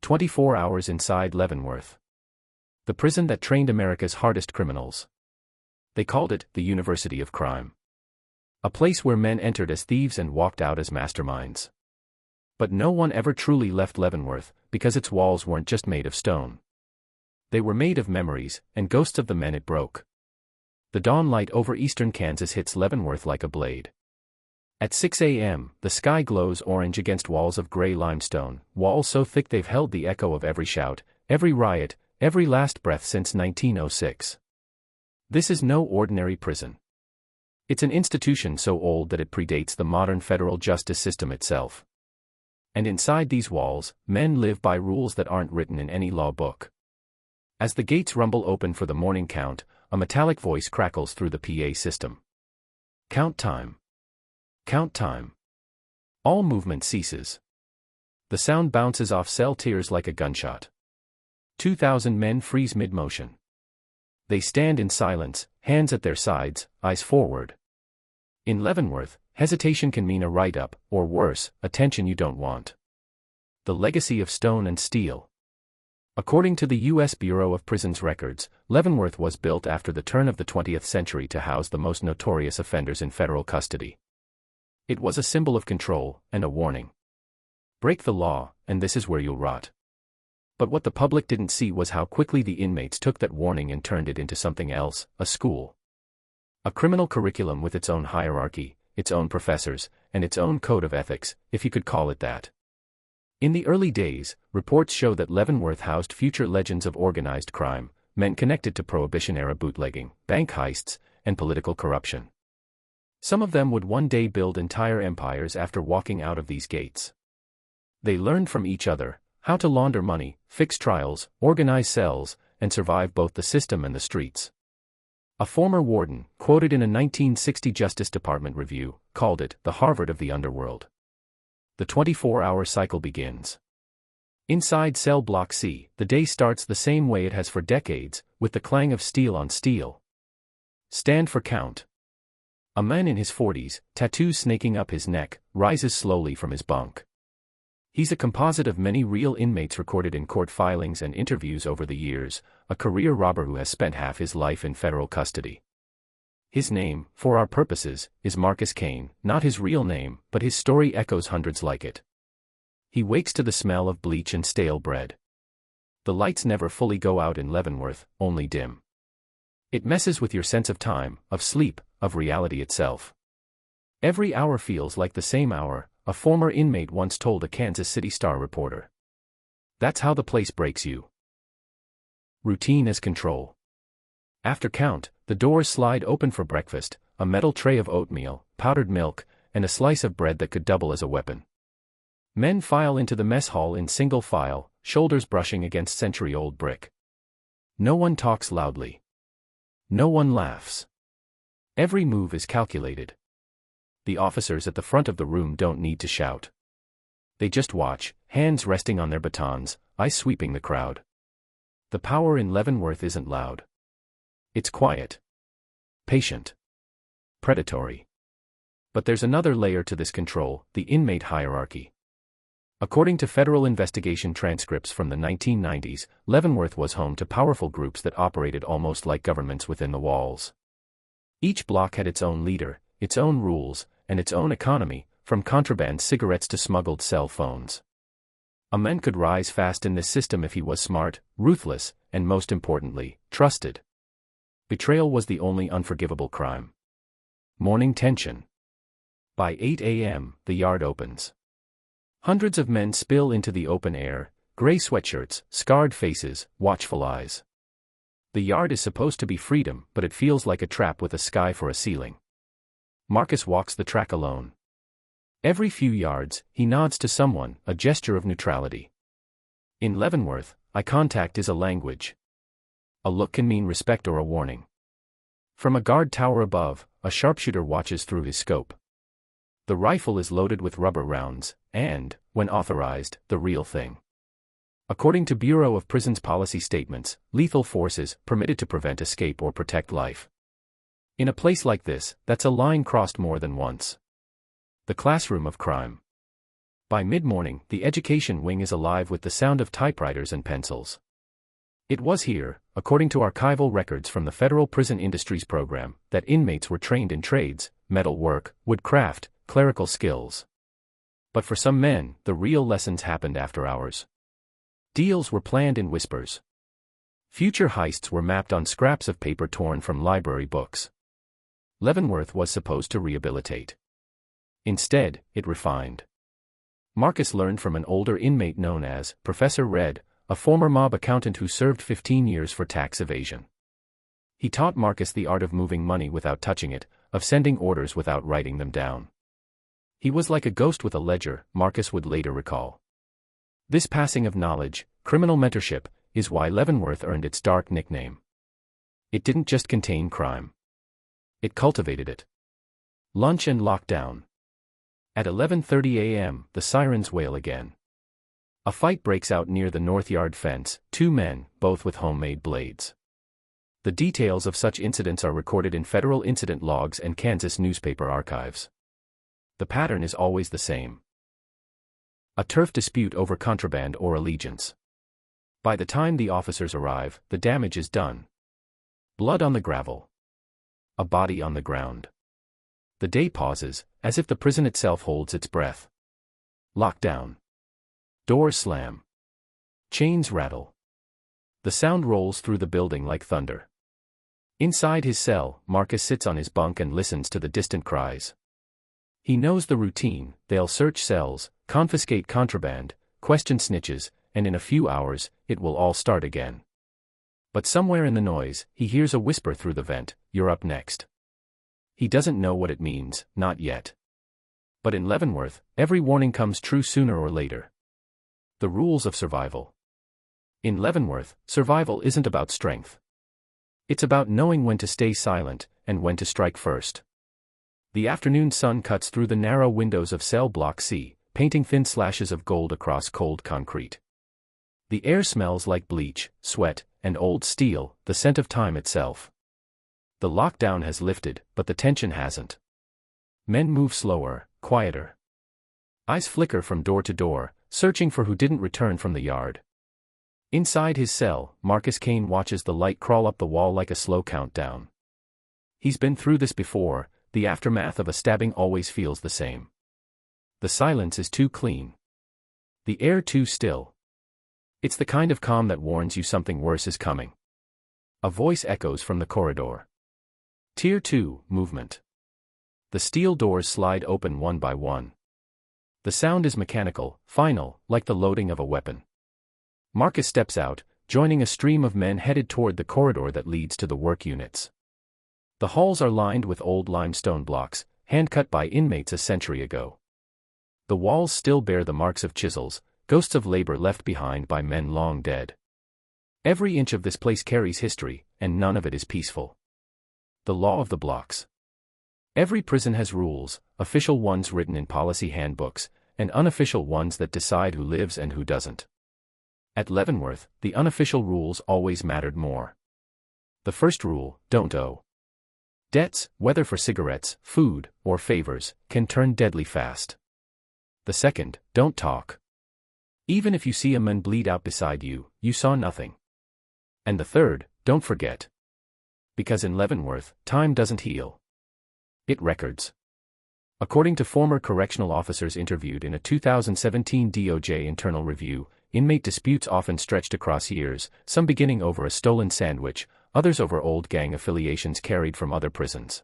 24 hours inside Leavenworth. The prison that trained America's hardest criminals. They called it the University of Crime. A place where men entered as thieves and walked out as masterminds. But no one ever truly left Leavenworth, because its walls weren't just made of stone. They were made of memories, and ghosts of the men it broke. The dawn light over eastern Kansas hits Leavenworth like a blade. At 6 a.m., the sky glows orange against walls of gray limestone, walls so thick they've held the echo of every shout, every riot, every last breath since 1906. This is no ordinary prison. It's an institution so old that it predates the modern federal justice system itself. And inside these walls, men live by rules that aren't written in any law book. As the gates rumble open for the morning count, a metallic voice crackles through the PA system. Count time. Count time. All movement ceases. The sound bounces off cell tiers like a gunshot. 2,000 men freeze mid-motion. They stand in silence, hands at their sides, eyes forward. In Leavenworth, hesitation can mean a write-up, or worse, attention you don't want. The legacy of stone and steel. According to the U.S. Bureau of Prisons records, Leavenworth was built after the turn of the 20th century to house the most notorious offenders in federal custody. It was a symbol of control, and a warning. Break the law, and this is where you'll rot. But what the public didn't see was how quickly the inmates took that warning and turned it into something else, a school. A criminal curriculum with its own hierarchy, its own professors, and its own code of ethics, if you could call it that. In the early days, reports show that Leavenworth housed future legends of organized crime, men connected to Prohibition-era bootlegging, bank heists, and political corruption. Some of them would one day build entire empires after walking out of these gates. They learned from each other how to launder money, fix trials, organize cells, and survive both the system and the streets. A former warden, quoted in a 1960 Justice Department review, called it the Harvard of the underworld. The 24-hour cycle begins. Inside cell block C, the day starts the same way it has for decades, with the clang of steel on steel. Stand for count. A man in his 40s, tattoos snaking up his neck, rises slowly from his bunk. He's a composite of many real inmates recorded in court filings and interviews over the years, a career robber who has spent half his life in federal custody. His name, for our purposes, is Marcus Kane, not his real name, but his story echoes hundreds like it. He wakes to the smell of bleach and stale bread. The lights never fully go out in Leavenworth, only dim. It messes with your sense of time, of sleep, of reality itself. Every hour feels like the same hour, a former inmate once told a Kansas City Star reporter. That's how the place breaks you. Routine as control. After count, the doors slide open for breakfast, a metal tray of oatmeal, powdered milk, and a slice of bread that could double as a weapon. Men file into the mess hall in single file, shoulders brushing against century-old brick. No one talks loudly. No one laughs. Every move is calculated. The officers at the front of the room don't need to shout. They just watch, hands resting on their batons, eyes sweeping the crowd. The power in Leavenworth isn't loud. It's quiet. Patient. Predatory. But there's another layer to this control, the inmate hierarchy. According to federal investigation transcripts from the 1990s, Leavenworth was home to powerful groups that operated almost like governments within the walls. Each block had its own leader, its own rules, and its own economy, from contraband cigarettes to smuggled cell phones. A man could rise fast in this system if he was smart, ruthless, and most importantly, trusted. Betrayal was the only unforgivable crime. Morning tension. By 8 a.m., the yard opens. Hundreds of men spill into the open air, gray sweatshirts, scarred faces, watchful eyes. The yard is supposed to be freedom, but it feels like a trap with a sky for a ceiling. Marcus walks the track alone. Every few yards, he nods to someone, a gesture of neutrality. In Leavenworth, eye contact is a language. A look can mean respect or a warning. From a guard tower above, a sharpshooter watches through his scope. The rifle is loaded with rubber rounds, and, when authorized, the real thing. According to Bureau of Prisons policy statements, lethal force is permitted to prevent escape or protect life. In a place like this, that's a line crossed more than once. The classroom of crime. By mid-morning, the education wing is alive with the sound of typewriters and pencils. It was here, according to archival records from the Federal Prison Industries Program, that inmates were trained in trades, metal work, woodcraft, clerical skills. But for some men, the real lessons happened after hours. Deals were planned in whispers. Future heists were mapped on scraps of paper torn from library books. Leavenworth was supposed to rehabilitate. Instead, it refined. Marcus learned from an older inmate known as Professor Red, a former mob accountant who served 15 years for tax evasion. He taught Marcus the art of moving money without touching it, of sending orders without writing them down. He was like a ghost with a ledger, Marcus would later recall. This passing of knowledge, criminal mentorship, is why Leavenworth earned its dark nickname. It didn't just contain crime. It cultivated it. Lunch and lockdown. At 11:30 a.m., the sirens wail again. A fight breaks out near the north yard fence, two men, both with homemade blades. The details of such incidents are recorded in federal incident logs and Kansas newspaper archives. The pattern is always the same. A turf dispute over contraband or allegiance. By the time the officers arrive, the damage is done. Blood on the gravel. A body on the ground. The day pauses, as if the prison itself holds its breath. Lockdown. Doors slam. Chains rattle. The sound rolls through the building like thunder. Inside his cell, Marcus sits on his bunk and listens to the distant cries. He knows the routine: they'll search cells, confiscate contraband, question snitches, and in a few hours, it will all start again. But somewhere in the noise, he hears a whisper through the vent, "You're up next." He doesn't know what it means, not yet. But in Leavenworth, every warning comes true sooner or later. The rules of survival. In Leavenworth, survival isn't about strength. It's about knowing when to stay silent, and when to strike first. The afternoon sun cuts through the narrow windows of cell block C, painting thin slashes of gold across cold concrete. The air smells like bleach, sweat, and old steel, the scent of time itself. The lockdown has lifted, but the tension hasn't. Men move slower, quieter. Eyes flicker from door to door, searching for who didn't return from the yard. Inside his cell, Marcus Kane watches the light crawl up the wall like a slow countdown. He's been through this before. The aftermath of a stabbing always feels the same. The silence is too clean. The air too still. It's the kind of calm that warns you something worse is coming. A voice echoes from the corridor. Tier 2, movement. The steel doors slide open one by one. The sound is mechanical, final, like the loading of a weapon. Marcus steps out, joining a stream of men headed toward the corridor that leads to the work units. The halls are lined with old limestone blocks, hand-cut by inmates a century ago. The walls still bear the marks of chisels, ghosts of labor left behind by men long dead. Every inch of this place carries history, and none of it is peaceful. The law of the blocks. Every prison has rules, official ones written in policy handbooks, and unofficial ones that decide who lives and who doesn't. At Leavenworth, the unofficial rules always mattered more. The first rule: don't owe. Debts, whether for cigarettes, food, or favors, can turn deadly fast. The second: don't talk. Even if you see a man bleed out beside you, you saw nothing. And the third: don't forget. Because in Leavenworth, time doesn't heal. It records. According to former correctional officers interviewed in a 2017 DOJ internal review, inmate disputes often stretched across years, some beginning over a stolen sandwich, others over old gang affiliations carried from other prisons.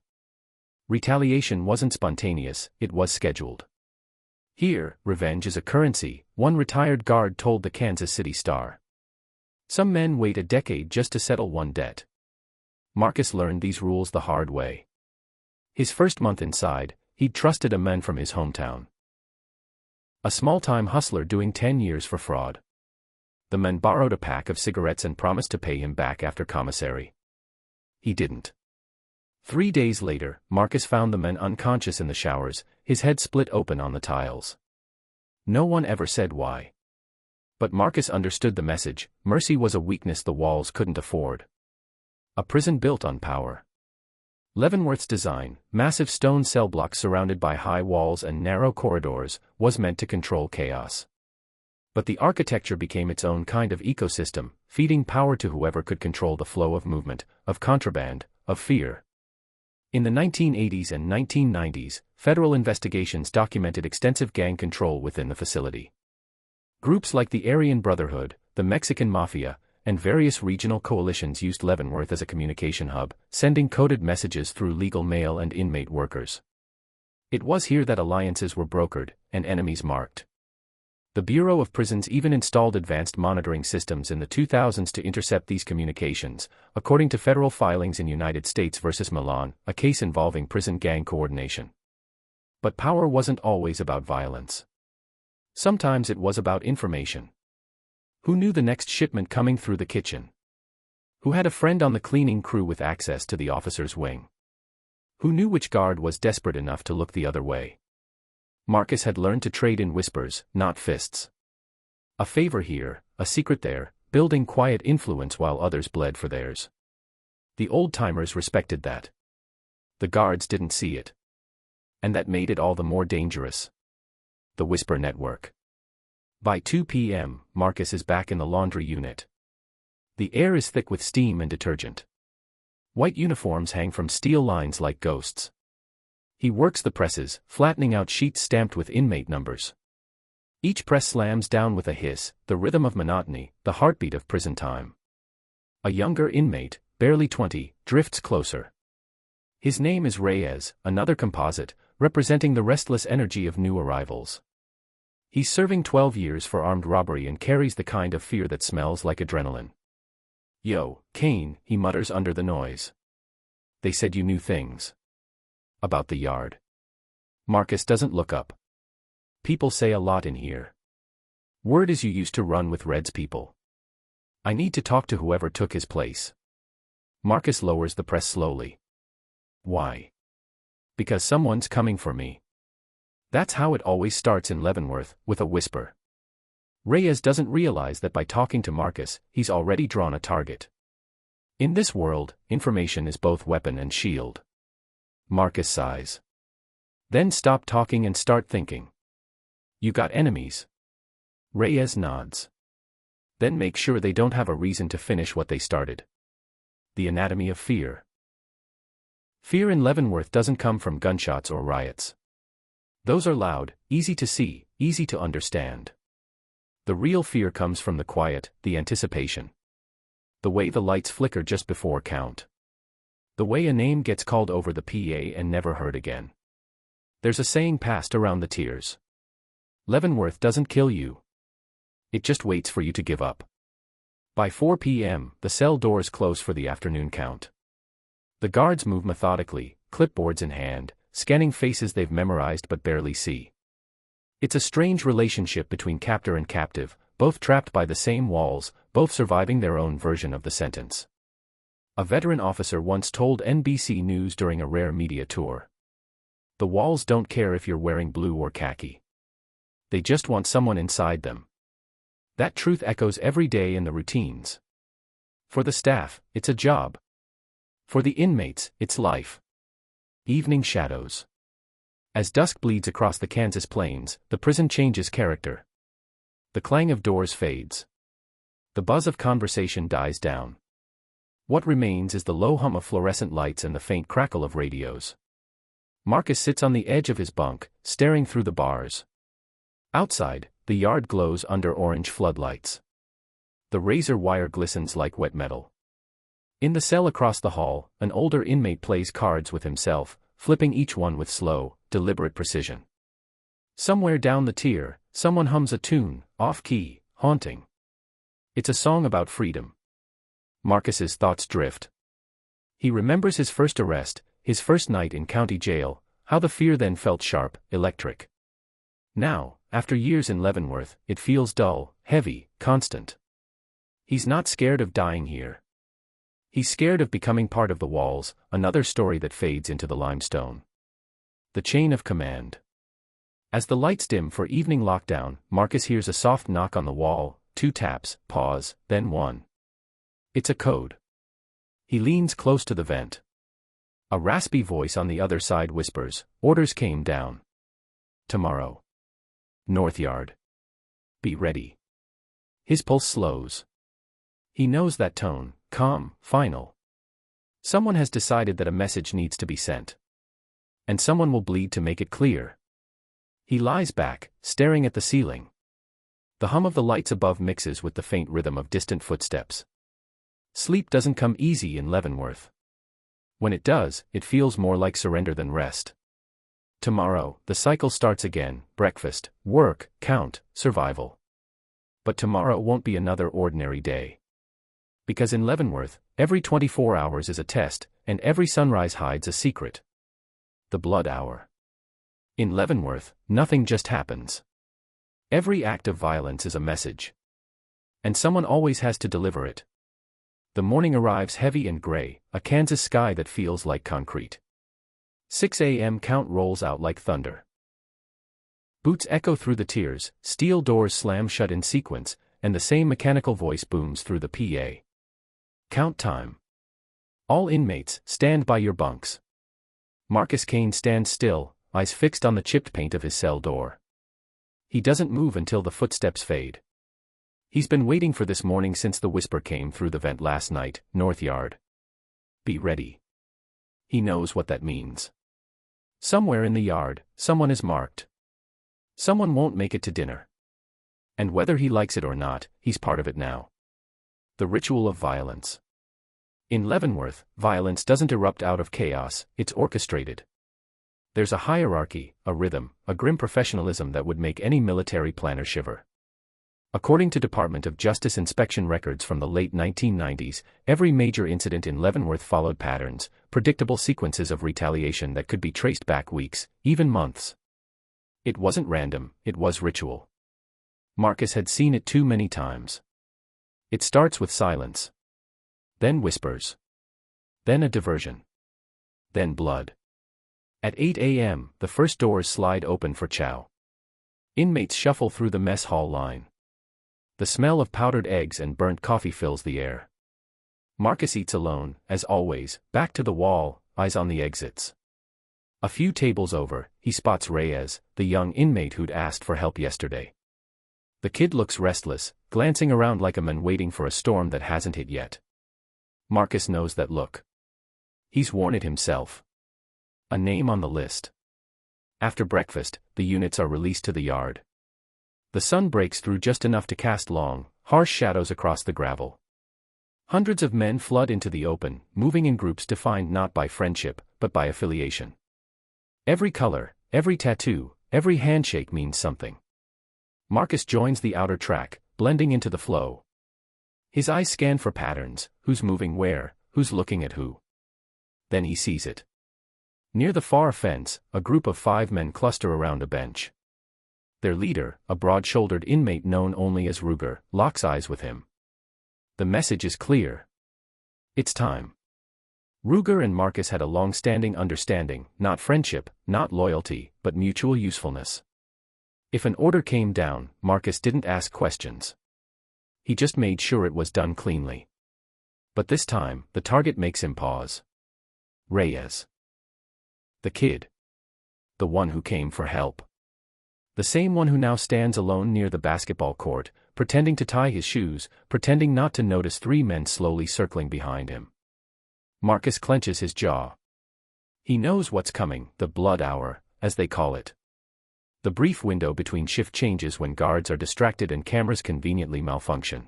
Retaliation wasn't spontaneous, it was scheduled. Here, revenge is a currency, one retired guard told the Kansas City Star. Some men wait a decade just to settle one debt. Marcus learned these rules the hard way. His first month inside, he'd trusted a man from his hometown. A small-time hustler doing 10 years for fraud. The man borrowed a pack of cigarettes and promised to pay him back after commissary. He didn't. 3 days later, Marcus found the man unconscious in the showers, his head split open on the tiles. No one ever said why. But Marcus understood the message: mercy was a weakness the walls couldn't afford. A prison built on power. Leavenworth's design, massive stone cell blocks surrounded by high walls and narrow corridors, was meant to control chaos. But the architecture became its own kind of ecosystem, feeding power to whoever could control the flow of movement, of contraband, of fear. In the 1980s and 1990s, federal investigations documented extensive gang control within the facility. Groups like the Aryan Brotherhood, the Mexican Mafia, and various regional coalitions used Leavenworth as a communication hub, sending coded messages through legal mail and inmate workers. It was here that alliances were brokered, and enemies marked. The Bureau of Prisons even installed advanced monitoring systems in the 2000s to intercept these communications, according to federal filings in United States versus Milan, a case involving prison gang coordination. But power wasn't always about violence. Sometimes it was about information. Who knew the next shipment coming through the kitchen? Who had a friend on the cleaning crew with access to the officer's wing? Who knew which guard was desperate enough to look the other way? Marcus had learned to trade in whispers, not fists. A favor here, a secret there, building quiet influence while others bled for theirs. The old-timers respected that. The guards didn't see it. And that made it all the more dangerous. The Whisper Network. By 2 p.m., Marcus is back in the laundry unit. The air is thick with steam and detergent. White uniforms hang from steel lines like ghosts. He works the presses, flattening out sheets stamped with inmate numbers. Each press slams down with a hiss, the rhythm of monotony, the heartbeat of prison time. A younger inmate, barely 20, drifts closer. His name is Reyes, another composite, representing the restless energy of new arrivals. He's serving 12 years for armed robbery and carries the kind of fear that smells like adrenaline. "Yo, Kane," he mutters under the noise. "They said you knew things. About the yard." Marcus doesn't look up. "People say a lot in here. Word is you used to run with Red's people. I need to talk to whoever took his place." Marcus lowers the press slowly. "Why?" "Because someone's coming for me." That's how it always starts in Leavenworth, with a whisper. Reyes doesn't realize that by talking to Marcus, he's already drawn a target. In this world, information is both weapon and shield. Marcus sighs. "Then stop talking and start thinking. You got enemies?" Reyes nods. "Then make sure they don't have a reason to finish what they started." The anatomy of fear. Fear in Leavenworth doesn't come from gunshots or riots. Those are loud, easy to see, easy to understand. The real fear comes from the quiet, the anticipation. The way the lights flicker just before count. The way a name gets called over the PA and never heard again. There's a saying passed around the tiers. Leavenworth doesn't kill you. It just waits for you to give up. By 4 p.m., the cell doors close for the afternoon count. The guards move methodically, clipboards in hand, scanning faces they've memorized but barely see. It's a strange relationship between captor and captive, both trapped by the same walls, both surviving their own version of the sentence. A veteran officer once told NBC News during a rare media tour. "The walls don't care if you're wearing blue or khaki. They just want someone inside them." That truth echoes every day in the routines. For the staff, it's a job. For the inmates, it's life. Evening shadows. As dusk bleeds across the Kansas plains, the prison changes character. The clang of doors fades. The buzz of conversation dies down. What remains is the low hum of fluorescent lights and the faint crackle of radios. Marcus sits on the edge of his bunk, staring through the bars. Outside, the yard glows under orange floodlights. The razor wire glistens like wet metal. In the cell across the hall, an older inmate plays cards with himself, flipping each one with slow, deliberate precision. Somewhere down the tier, someone hums a tune, off-key, haunting. It's a song about freedom. Marcus's thoughts drift. He remembers his first arrest, his first night in county jail, how the fear then felt sharp, electric. Now, after years in Leavenworth, it feels dull, heavy, constant. He's not scared of dying here. He's scared of becoming part of the walls, another story that fades into the limestone. The chain of command. As the lights dim for evening lockdown, Marcus hears a soft knock on the wall, 2 taps, pause, then 1. It's a code. He leans close to the vent. A raspy voice on the other side whispers, "Orders came down. Tomorrow. North Yard. Be ready." His pulse slows. He knows that tone, calm, final. Someone has decided that a message needs to be sent. And someone will bleed to make it clear. He lies back, staring at the ceiling. The hum of the lights above mixes with the faint rhythm of distant footsteps. Sleep doesn't come easy in Leavenworth. When it does, it feels more like surrender than rest. Tomorrow, the cycle starts again: breakfast, work, count, survival. But tomorrow won't be another ordinary day. Because in Leavenworth, every 24 hours is a test, and every sunrise hides a secret. The blood hour. In Leavenworth, nothing just happens. Every act of violence is a message. And someone always has to deliver it. The morning arrives heavy and gray, a Kansas sky that feels like concrete. 6 a.m. count rolls out like thunder. Boots echo through the tiers, steel doors slam shut in sequence, and the same mechanical voice booms through the PA. Count time. All inmates, stand by your bunks. Marcus Kane stands still, eyes fixed on the chipped paint of his cell door. He doesn't move until the footsteps fade. He's been waiting for this morning since the whisper came through the vent last night, North Yard. Be ready. He knows what that means. Somewhere in the yard, someone is marked. Someone won't make it to dinner. And whether he likes it or not, he's part of it now. The ritual of violence. In Leavenworth, violence doesn't erupt out of chaos, it's orchestrated. There's a hierarchy, a rhythm, a grim professionalism that would make any military planner shiver. According to Department of Justice inspection records from the late 1990s, every major incident in Leavenworth followed patterns, predictable sequences of retaliation that could be traced back weeks, even months. It wasn't random, it was ritual. Marcus had seen it too many times. It starts with silence. Then whispers. Then a diversion. Then blood. At 8 a.m., the first doors slide open for chow. Inmates shuffle through the mess hall line. The smell of powdered eggs and burnt coffee fills the air. Marcus eats alone, as always, back to the wall, eyes on the exits. A few tables over, he spots Reyes, the young inmate who'd asked for help yesterday. The kid looks restless, glancing around like a man waiting for a storm that hasn't hit yet. Marcus knows that look. He's worn it himself. A name on the list. After breakfast, the units are released to the yard. The sun breaks through just enough to cast long, harsh shadows across the gravel. Hundreds of men flood into the open, moving in groups defined not by friendship, but by affiliation. Every color, every tattoo, every handshake means something. Marcus joins the outer track, blending into the flow. His eyes scan for patterns, who's moving where, who's looking at who. Then he sees it. Near the far fence, a group of 5 men cluster around a bench. Their leader, a broad-shouldered inmate known only as Ruger, locks eyes with him. The message is clear. It's time. Ruger and Marcus had a long-standing understanding, not friendship, not loyalty, but mutual usefulness. If an order came down, Marcus didn't ask questions. He just made sure it was done cleanly. But this time, the target makes him pause. Reyes. The kid. The one who came for help. The same one who now stands alone near the basketball court, pretending to tie his shoes, pretending not to notice 3 men slowly circling behind him. Marcus clenches his jaw. He knows what's coming, the blood hour, as they call it. The brief window between shift changes when guards are distracted and cameras conveniently malfunction.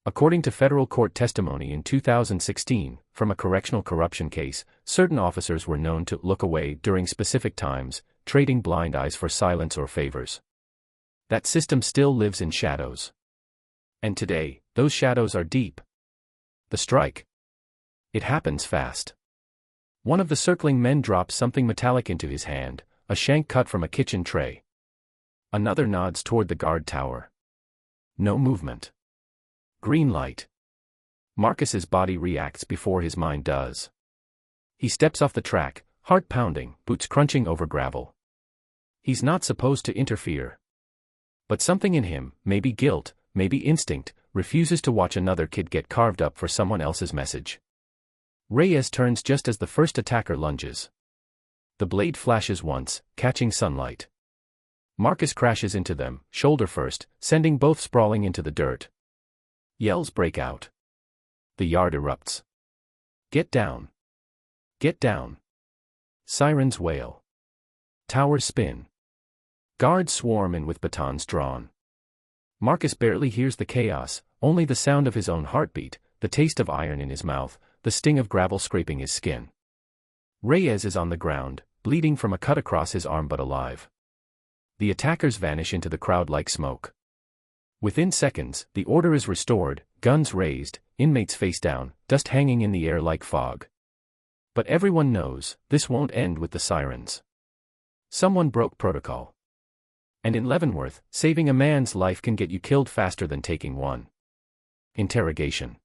According to federal court testimony in 2016, from a correctional corruption case, certain officers were known to look away during specific times, trading blind eyes for silence or favors. That system still lives in shadows. And today, those shadows are deep. The strike. It happens fast. One of the circling men drops something metallic into his hand, a shank cut from a kitchen tray. Another nods toward the guard tower. No movement. Green light. Marcus's body reacts before his mind does. He steps off the track, heart pounding, boots crunching over gravel. He's not supposed to interfere. But something in him, maybe guilt, maybe instinct, refuses to watch another kid get carved up for someone else's message. Reyes turns just as the first attacker lunges. The blade flashes once, catching sunlight. Marcus crashes into them, shoulder first, sending both sprawling into the dirt. Yells break out. The yard erupts. Get down. Get down. Sirens wail. Towers spin. Guards swarm in with batons drawn. Marcus barely hears the chaos, only the sound of his own heartbeat, the taste of iron in his mouth, the sting of gravel scraping his skin. Reyes is on the ground, bleeding from a cut across his arm but alive. The attackers vanish into the crowd like smoke. Within seconds, the order is restored, guns raised, inmates face down, dust hanging in the air like fog. But everyone knows, this won't end with the sirens. Someone broke protocol. And in Leavenworth, saving a man's life can get you killed faster than taking one. Interrogation.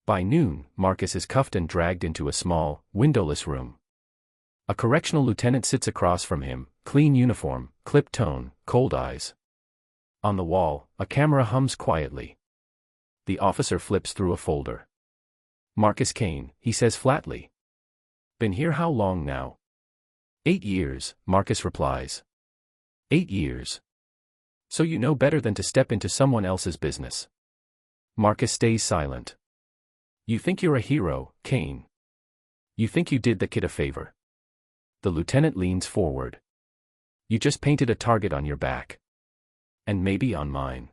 By noon, Marcus is cuffed and dragged into a small, windowless room. A correctional lieutenant sits across from him, clean uniform, clipped tone, cold eyes. On the wall, a camera hums quietly. The officer flips through a folder. Marcus Kane, he says flatly. Been here how long now? 8 years, Marcus replies. 8 years. So you know better than to step into someone else's business. Marcus stays silent. You think you're a hero, Kane. You think you did the kid a favor. The lieutenant leans forward. You just painted a target on your back. And maybe on mine.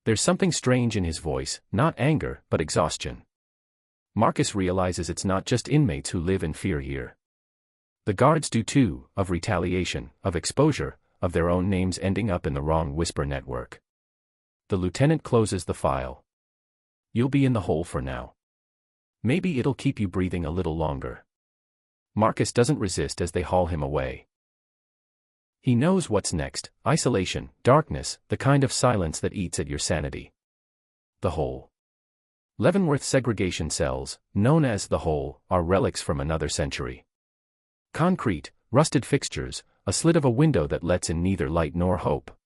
There's something strange in his voice, not anger, but exhaustion. Marcus realizes it's not just inmates who live in fear here. The guards do too, of retaliation, of exposure, of their own names ending up in the wrong whisper network. The lieutenant closes the file. You'll be in the hole for now. Maybe it'll keep you breathing a little longer. Marcus doesn't resist as they haul him away. He knows what's next: isolation, darkness, the kind of silence that eats at your sanity. The hole. Leavenworth segregation cells, known as the hole, are relics from another century. Concrete, rusted fixtures, a slit of a window that lets in neither light nor hope.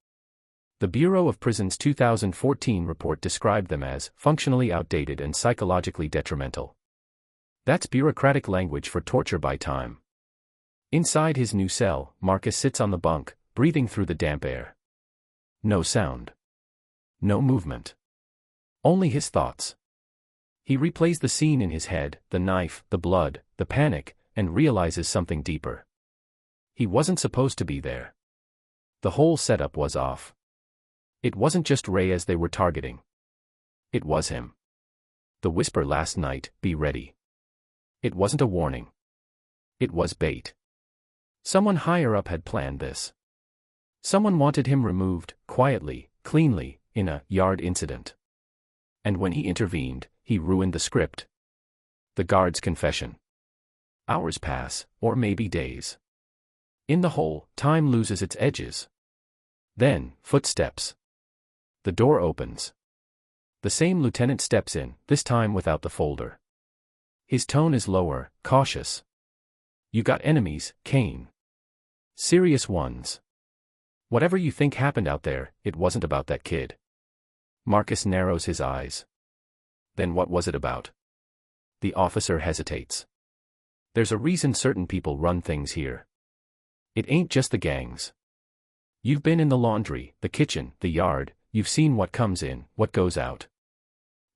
The Bureau of Prisons' 2014 report described them as functionally outdated and psychologically detrimental. That's bureaucratic language for torture by time. Inside his new cell, Marcus sits on the bunk, breathing through the damp air. No sound. No movement. Only his thoughts. He replays the scene in his head, the knife, the blood, the panic, and realizes something deeper. He wasn't supposed to be there. The whole setup was off. It wasn't just Reyes they were targeting. It was him. The whisper last night, be ready. It wasn't a warning. It was bait. Someone higher up had planned this. Someone wanted him removed, quietly, cleanly, in a yard incident. And when he intervened, he ruined the script. The guard's confession. Hours pass, or maybe days. In the hole, time loses its edges. Then, footsteps. The door opens. The same lieutenant steps in, this time without the folder. His tone is lower, cautious. You got enemies, Kane. Serious ones. Whatever you think happened out there, it wasn't about that kid. Marcus narrows his eyes. Then what was it about? The officer hesitates. There's a reason certain people run things here. It ain't just the gangs. You've been in the laundry, the kitchen, the yard, you've seen what comes in, what goes out.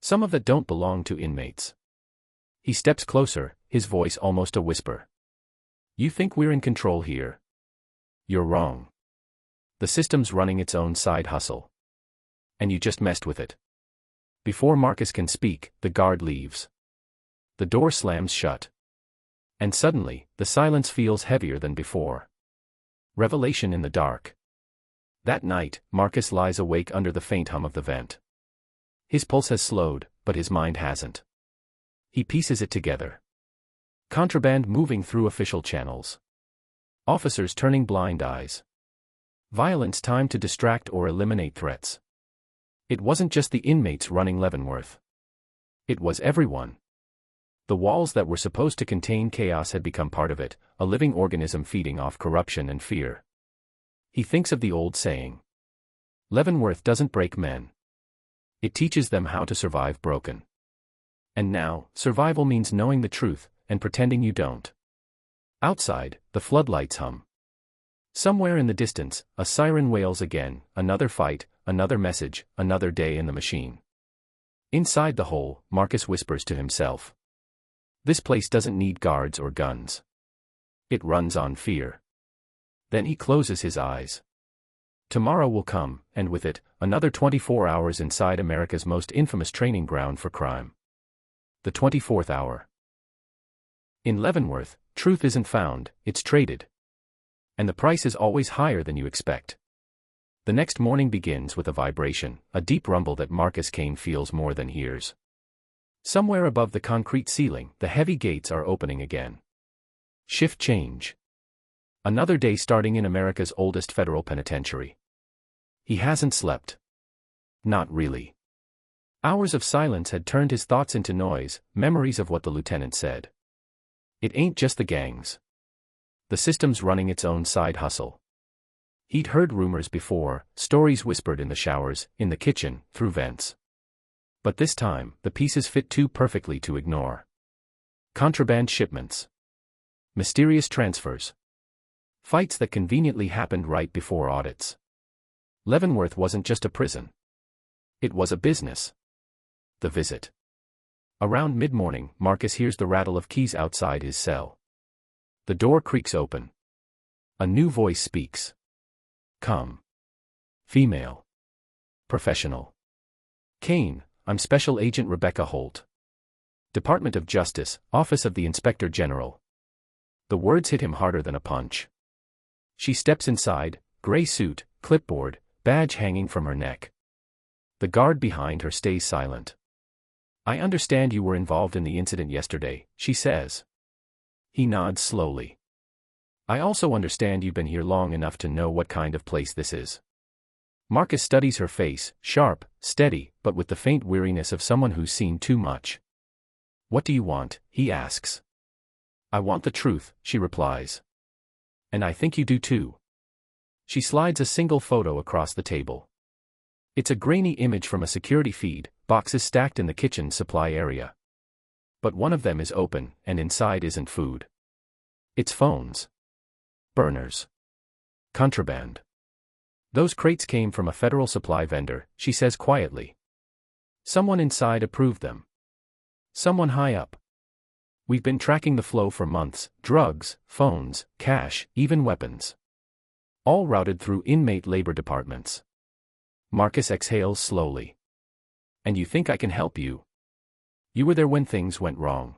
Some of that don't belong to inmates. He steps closer, his voice almost a whisper. You think we're in control here? You're wrong. The system's running its own side hustle. And you just messed with it. Before Marcus can speak, the guard leaves. The door slams shut. And suddenly, the silence feels heavier than before. Revelation in the dark. That night, Marcus lies awake under the faint hum of the vent. His pulse has slowed, but his mind hasn't. He pieces it together. Contraband moving through official channels. Officers turning blind eyes. Violence timed to distract or eliminate threats. It wasn't just the inmates running Leavenworth. It was everyone. The walls that were supposed to contain chaos had become part of it, a living organism feeding off corruption and fear. He thinks of the old saying. Leavenworth doesn't break men. It teaches them how to survive broken. And now, survival means knowing the truth, and pretending you don't. Outside, the floodlights hum. Somewhere in the distance, a siren wails again, another fight, another message, another day in the machine. Inside the hole, Marcus whispers to himself. This place doesn't need guards or guns. It runs on fear. Then he closes his eyes. Tomorrow will come, and with it, another 24 hours inside America's most infamous training ground for crime. The 24th hour. In Leavenworth, truth isn't found, it's traded. And the price is always higher than you expect. The next morning begins with a vibration, a deep rumble that Marcus Kane feels more than hears. Somewhere above the concrete ceiling, the heavy gates are opening again. Shift change. Another day starting in America's oldest federal penitentiary. He hasn't slept. Not really. Hours of silence had turned his thoughts into noise, memories of what the lieutenant said. It ain't just the gangs. The system's running its own side hustle. He'd heard rumors before, stories whispered in the showers, in the kitchen, through vents. But this time, the pieces fit too perfectly to ignore. Contraband shipments. Mysterious transfers. Fights that conveniently happened right before audits. Leavenworth wasn't just a prison. It was a business. The visit. Around mid-morning, Marcus hears the rattle of keys outside his cell. The door creaks open. A new voice speaks. Come. Female. Professional. Kane, I'm Special Agent Rebecca Holt. Department of Justice, Office of the Inspector General. The words hit him harder than a punch. She steps inside, gray suit, clipboard, badge hanging from her neck. The guard behind her stays silent. I understand you were involved in the incident yesterday, she says. He nods slowly. I also understand you've been here long enough to know what kind of place this is. Marcus studies her face, sharp, steady, but with the faint weariness of someone who's seen too much. What do you want? He asks. I want the truth, she replies. And I think you do too. She slides a single photo across the table. It's a grainy image from a security feed, boxes stacked in the kitchen supply area. But one of them is open, and inside isn't food. It's phones. Burners. Contraband. Those crates came from a federal supply vendor, she says quietly. Someone inside approved them. Someone high up. We've been tracking the flow for months, drugs, phones, cash, even weapons. All routed through inmate labor departments. Marcus exhales slowly. And you think I can help you? You were there when things went wrong.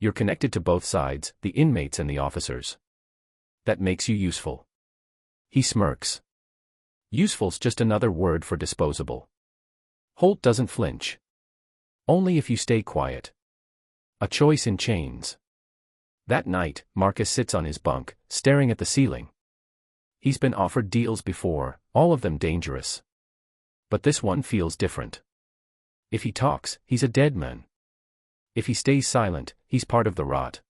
You're connected to both sides, the inmates and the officers. That makes you useful. He smirks. Useful's just another word for disposable. Holt doesn't flinch. Only if you stay quiet. A choice in chains. That night, Marcus sits on his bunk, staring at the ceiling. He's been offered deals before, all of them dangerous. But this one feels different. If he talks, he's a dead man. If he stays silent, he's part of the rot.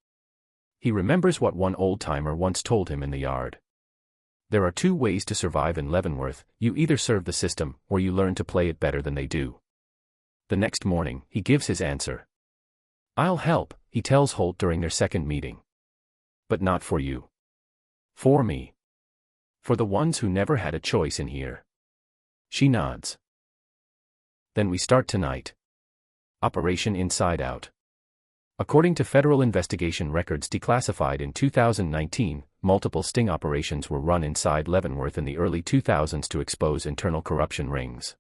He remembers what one old-timer once told him in the yard. There are two ways to survive in Leavenworth: you either serve the system, or you learn to play it better than they do. The next morning, he gives his answer. I'll help, he tells Holt during their second meeting. But not for you. For me. For the ones who never had a choice in here. She nods. Then we start tonight. Operation Inside Out. According to federal investigation records declassified in 2019, multiple sting operations were run inside Leavenworth in the early 2000s to expose internal corruption rings.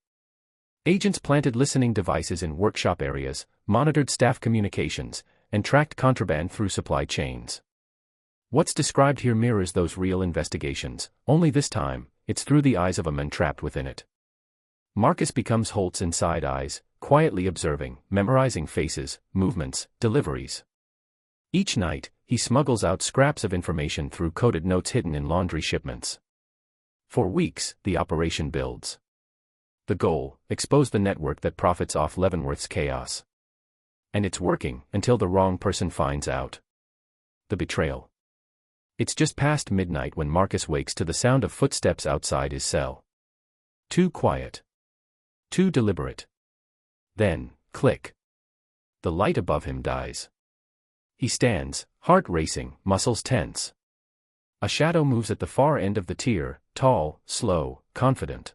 Agents planted listening devices in workshop areas, monitored staff communications, and tracked contraband through supply chains. What's described here mirrors those real investigations, only this time, it's through the eyes of a man trapped within it. Marcus becomes Holt's inside eyes, quietly observing, memorizing faces, movements, deliveries. Each night, he smuggles out scraps of information through coded notes hidden in laundry shipments. For weeks, the operation builds. The goal: expose the network that profits off Leavenworth's chaos. And it's working, until the wrong person finds out. The betrayal. It's just past midnight when Marcus wakes to the sound of footsteps outside his cell. Too quiet. Too deliberate. Then, click. The light above him dies. He stands, heart racing, muscles tense. A shadow moves at the far end of the tier, tall, slow, confident.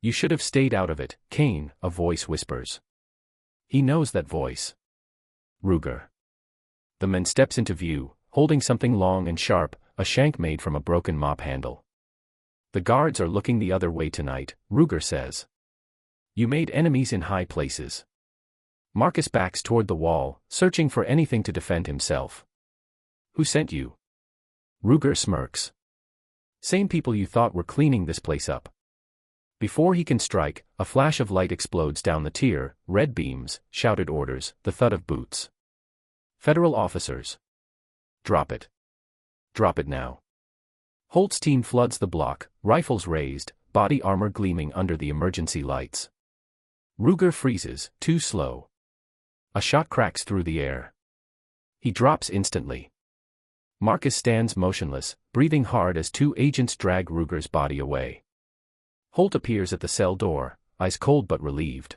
"You should have stayed out of it, Kane," a voice whispers. He knows that voice. Ruger. The man steps into view, holding something long and sharp, a shank made from a broken mop handle. "The guards are looking the other way tonight," Ruger says. "You made enemies in high places." Marcus backs toward the wall, searching for anything to defend himself. "Who sent you?" Ruger smirks. "Same people you thought were cleaning this place up." Before he can strike, a flash of light explodes down the tier, red beams, shouted orders, the thud of boots. Federal officers. "Drop it. Drop it now." Holt's team floods the block, rifles raised, body armor gleaming under the emergency lights. Ruger freezes, too slow. A shot cracks through the air. He drops instantly. Marcus stands motionless, breathing hard as two agents drag Ruger's body away. Holt appears at the cell door, eyes cold but relieved.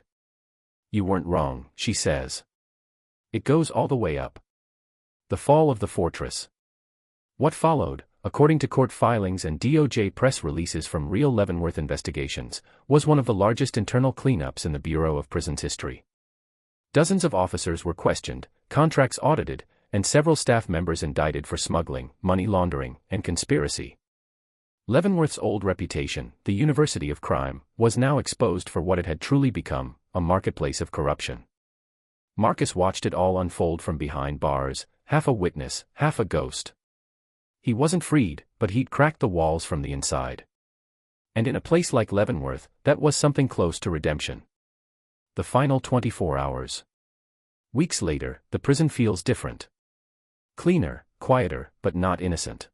"You weren't wrong," she says. It goes all the way up. The fall of the fortress. What followed, according to court filings and DOJ press releases from real Leavenworth investigations, was one of the largest internal cleanups in the Bureau of Prisons history. Dozens of officers were questioned, contracts audited, and several staff members indicted for smuggling, money laundering, and conspiracy. Leavenworth's old reputation, the University of Crime, was now exposed for what it had truly become, a marketplace of corruption. Marcus watched it all unfold from behind bars, half a witness, half a ghost. He wasn't freed, but he'd cracked the walls from the inside. And in a place like Leavenworth, that was something close to redemption. The final 24 hours. Weeks later, the prison feels different. Cleaner, quieter, but not innocent.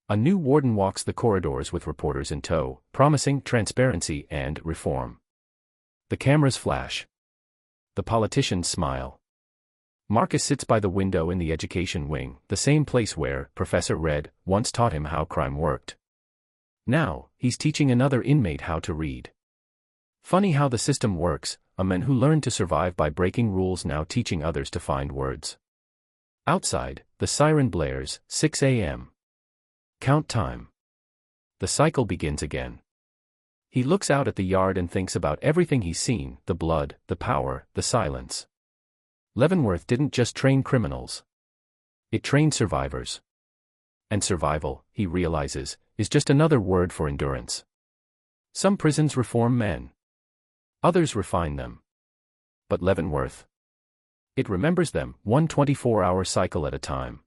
A new warden walks the corridors with reporters in tow, promising transparency and reform. The cameras flash. The politicians smile. Marcus sits by the window in the education wing, the same place where Professor Red once taught him how crime worked. Now, he's teaching another inmate how to read. Funny how the system works, a man who learned to survive by breaking rules now teaching others to find words. Outside, the siren blares, 6 a.m. Count time. The cycle begins again. He looks out at the yard and thinks about everything he's seen, the blood, the power, the silence. Leavenworth didn't just train criminals. It trained survivors. And survival, he realizes, is just another word for endurance. Some prisons reform men. Others refine them. But Leavenworth? It remembers them, one 24-hour cycle at a time.